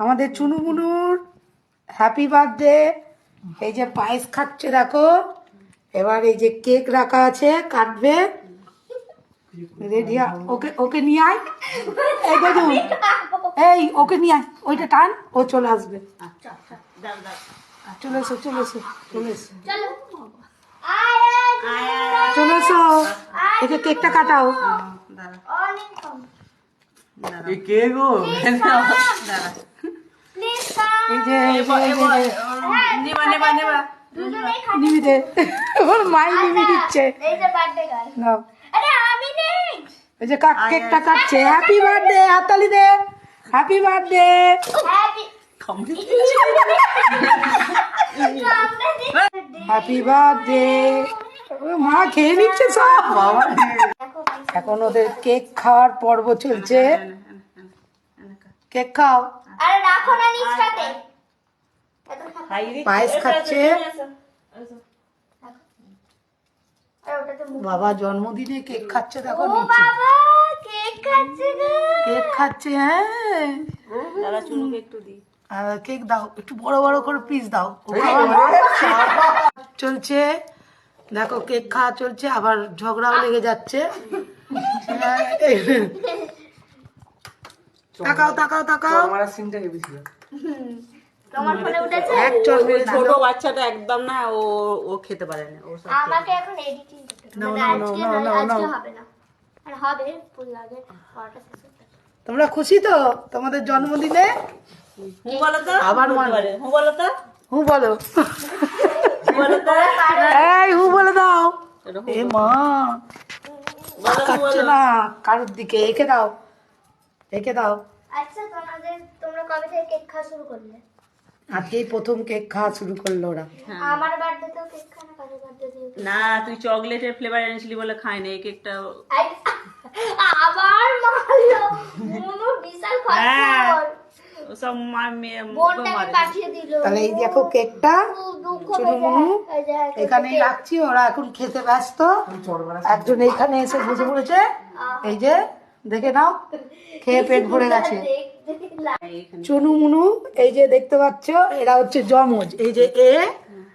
আমাদের চুনুমুনুর happy birthday. এই যে পায়েস খাচ্ছে দেখো। এবার এই যে কেক রাখা আছে, কাটবে। রেডি, ওকে ওকে নিয়ে আয়। এই দেখুন, এই ওকে নিয়ে আয়, ওইটা টান, ও চলে আসবে। চলে এসো চলে এসো চলে এসো চলে এসো, একে কেকটা কাটাও। এই যে নিবি দে, ওর মাই নিবি দিচ্ছে। নাও, এই যে কেকটা কাটছে। হ্যাপি বার্থডে, হাততালি দে। Happy birthday. Happy birthday. মা খেয়ে নিচ্ছে সব। এখন ওদের কেক খাওয়ার পর্ব চলছে। কেক খাও। পায়েস খাচ্ছে। বাবা জন্মদিনে কেক খাচ্ছে দেখো নিচে। কেক খাচ্ছে। হ্যাঁ কেক দাও, একটু বড় বড় করে পিস দাও। চলছে দেখো, কেক খাওয়া চলছে, আবার ঝগড়াও লেগে যাচ্ছে। তাকাও তাকাও তাকাও। আমার সিনটা হেভি ছিল। তোমার ফোনে উঠেছে? এক চল মেরে ছোট দিল। বাচ্চাটা একদম না, ও খেতে পারে না। ও সব আমাকে এখন এডিটিং করতে হবে। নাও, মানে নাও, আজকে নাও, নয়, নাও, আজকে নাও। হবে না। আর হবে পুরো আগে পড়াটা শেষ করতে হবে। তোমরা খুশি তো তোমাদের জন্মদিনে? হু বলো তো, আবার বলতে মানে। পারে। হু বলো তো, হু বলো। হু বলো তো, এই হু বলে দাও। এটা হু এ মা বলো, হু কাটছে বলো। না কারোর দিকে। একে দাও, একে দাও। আচ্ছা তোমরা কবে থেকে কেক খাওয়া শুরু করলে? আজকেই প্রথম কেক খাওয়া শুরু করলো ওরা। আমার বার্থডেতেও কেক খায় না, কারোর বার্থডেতেও না, তুই চকলেটের ফ্লেভার এনেছিলি বলে খাই না এই কেকটা। আবার মারলো। মোমো বিশাল হ্যাঁ। খরচর। ওসব মেয়ে বোনটাকে পাঠিয়ে দিল। তাহলে এই দেখো কেকটা খুব দুঃখ চুনুমুনু পেয়েছে। এই যে এখানেই রাখছি, ওরা এখন খেতে ব্যস্ত। একজন এইখানে এসে বসে পড়েছে, এই যে দেখে নাও, খেয়ে পেট ভরে গেছে। দেখতে চুনুমুনু এই যে দেখতে পাচ্ছ, এরা হচ্ছে জমজ। এই যে এ